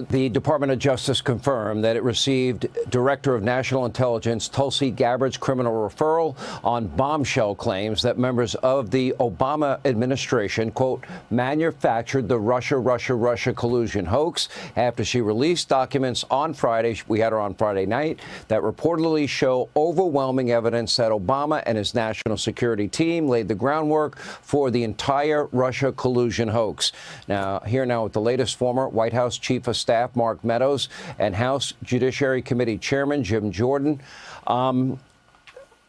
The Department of Justice confirmed that it received Director of National Intelligence Tulsi Gabbard's criminal referral on bombshell claims that members of the Obama administration, quote, manufactured the Russia collusion hoax after she released documents on Friday. We had her on Friday night that reportedly show overwhelming evidence that Obama and his national security team laid the groundwork for the entire Russia collusion hoax. Now, here now with the latest, former White House Chief of Staff Mark Meadows and House Judiciary Committee Chairman Jim Jordan.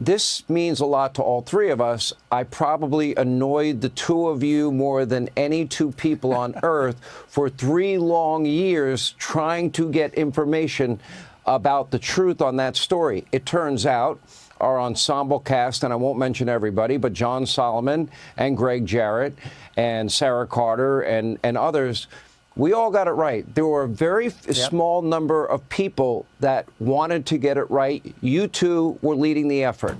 This means a lot to all three of us. I probably annoyed the two of you more than any two people on earth for 3 long years trying to get information about the truth on that story. It turns out our ensemble cast, and I won't mention everybody, but John Solomon and Greg Jarrett and Sarah Carter and others, we all got it right. There were a very small number of people that wanted to get it right. You two were leading the effort.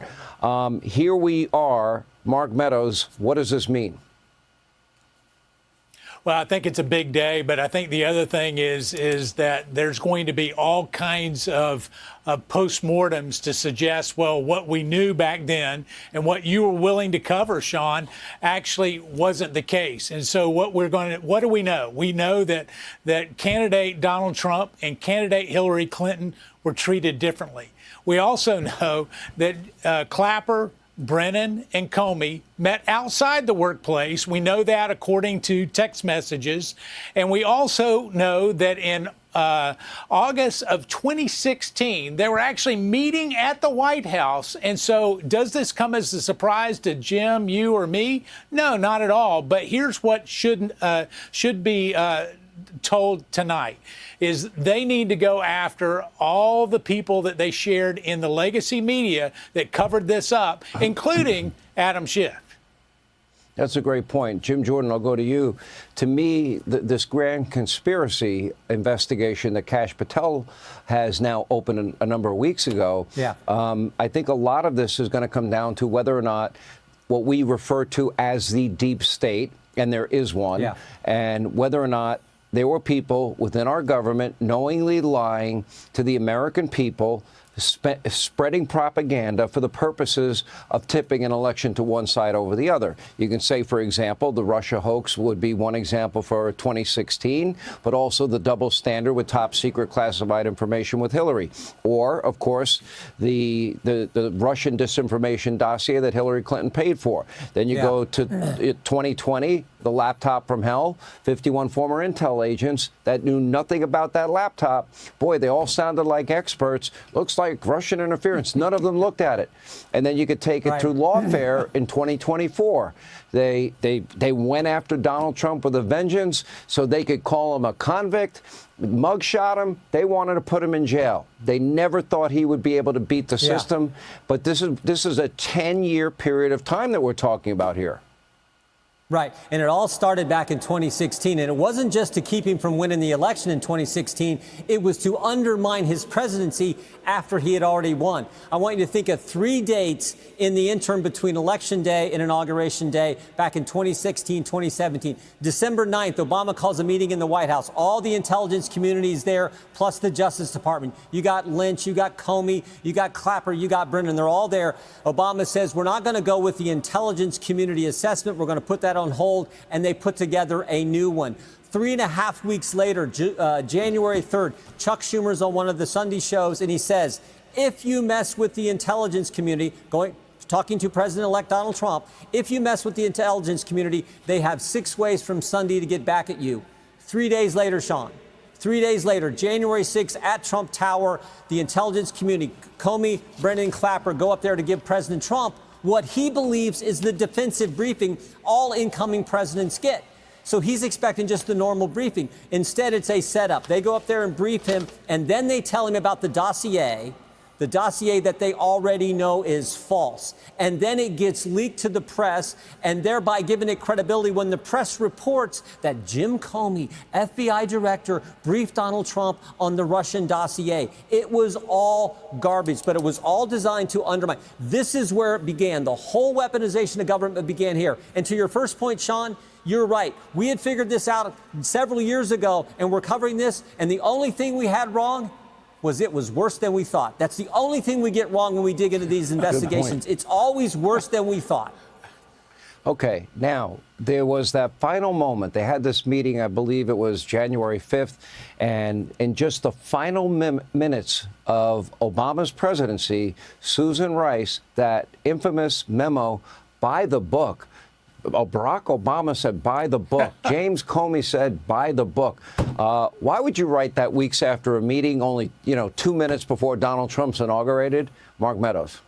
Here we are. Mark Meadows, what does this mean? Well, I think it's a big day, but I think the other thing is that there's going to be all kinds of postmortems to suggest, well, what we knew back then and what you were willing to cover, Sean, actually wasn't the case. And so what do we know? We know that candidate Donald Trump and candidate Hillary Clinton were treated differently. We also know that Clapper, Brennan and Comey met outside the workplace. We know that according to text messages. And we also know that in August of 2016, they were actually meeting at the White House. And so does this come as a surprise to Jim, you, or me? No, not at all. But here's what should be told tonight is they need to go after all the people that they shared in the legacy media that covered this up, including Adam Schiff. That's a great point. Jim Jordan, I'll go to you. To me, this grand conspiracy investigation that Kash Patel has now opened a number of weeks ago, I think a lot of this is going to come down to whether or not what we refer to as the deep state, and there is one, and whether or not there were people within our government knowingly lying to the American people, spreading propaganda for the purposes of tipping an election to one side over the other. You can say, for example, the Russia hoax would be one example for 2016, but also the double standard with top secret classified information with Hillary. Or, of course, the Russian disinformation dossier that Hillary Clinton paid for. Then you go to 2020, the laptop from hell, 51 former intel agents that knew nothing about that laptop. Boy, they all sounded like experts. Looks like Russian interference. None of them looked at it. And then you could take it through lawfare in 2024. They went after Donald Trump with a vengeance so they could call him a convict, mugshot him. They wanted to put him in jail. They never thought he would be able to beat the system. But this is a 10-year period of time that we're talking about here. Right. And it all started back in 2016. And it wasn't just to keep him from winning the election in 2016. It was to undermine his presidency after he had already won. I want you to think of 3 dates in the interim between Election Day and Inauguration Day back in 2016, 2017. December 9th, Obama calls a meeting in the White House. All the intelligence community is there, plus the Justice Department. You got Lynch, you got Comey, you got Clapper, you got Brennan. They're all there. Obama says, we're not going to go with the intelligence community assessment. We're going to put that on hold. And they put together a new one. 3.5 weeks later, January 3rd, Chuck Schumer's on one of the Sunday shows, and he says, if you mess with the intelligence community, talking to President-elect Donald Trump, if you mess with the intelligence community, they have 6 ways from Sunday to get back at you. 3 days later, Sean, 3 days later, January 6th at Trump Tower, the intelligence community, Comey, Brennan, Clapper, go up there to give President Trump what he believes is the defensive briefing all incoming presidents get. So he's expecting just the normal briefing. Instead, it's a setup. They go up there and brief him, and then they tell him about the dossier that they already know is false. And then it gets leaked to the press, and thereby giving it credibility when the press reports that Jim Comey, FBI director, briefed Donald Trump on the Russian dossier. It was all garbage, but it was all designed to undermine. This is where it began. The whole weaponization of government began here. And to your first point, Sean, you're right. We had figured this out several years ago, and we're covering this, and the only thing we had wrong was it was worse than we thought. That's the only thing we get wrong when we dig into these investigations. It's always worse than we thought. Okay, now, there was that final moment. They had this meeting, I believe it was January 5th, and in just the final minutes of Obama's presidency, Susan Rice, that infamous memo, by the book, Barack Obama said, by the book. James Comey said, by the book. Why would you write that weeks after a meeting, only, 2 minutes before Donald Trump's inaugurated? Mark Meadows.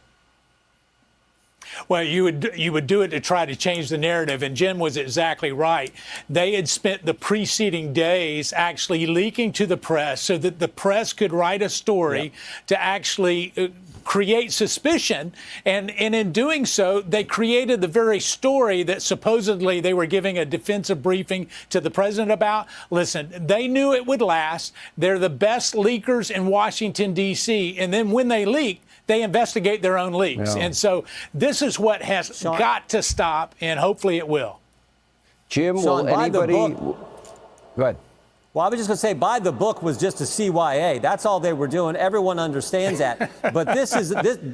Well, you would do it to try to change the narrative, and Jim was exactly right. They had spent the preceding days actually leaking to the press so that the press could write a story to actually create suspicion, and in doing so, they created the very story that supposedly they were giving a defensive briefing to the president about. Listen, they knew it would last. They're the best leakers in Washington, D.C., and then when they leak, they investigate their own leaks. And so this is what has got to stop, and hopefully it will. Jim, Sean, will anybody... Go ahead. Well, I was just going to say, by the book was just a CYA. That's all they were doing. Everyone understands that. But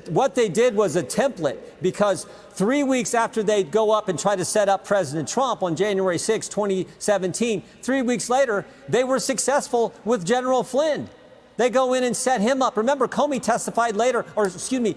what they did was a template, because 3 weeks after they go up and try to set up President Trump on January 6, 2017, 3 weeks later, they were successful with General Flynn. They go in and set him up. Remember, Comey testified later,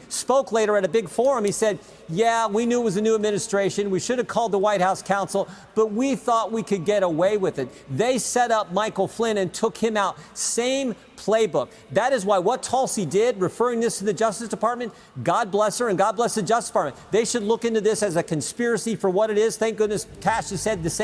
spoke later at a big forum. He said, yeah, we knew it was a new administration. We should have called the White House counsel, but we thought we could get away with it. They set up Michael Flynn and took him out. Same playbook. That is why what Tulsi did, referring this to the Justice Department, God bless her and God bless the Justice Department. They should look into this as a conspiracy for what it is. Thank goodness Cash has said the same.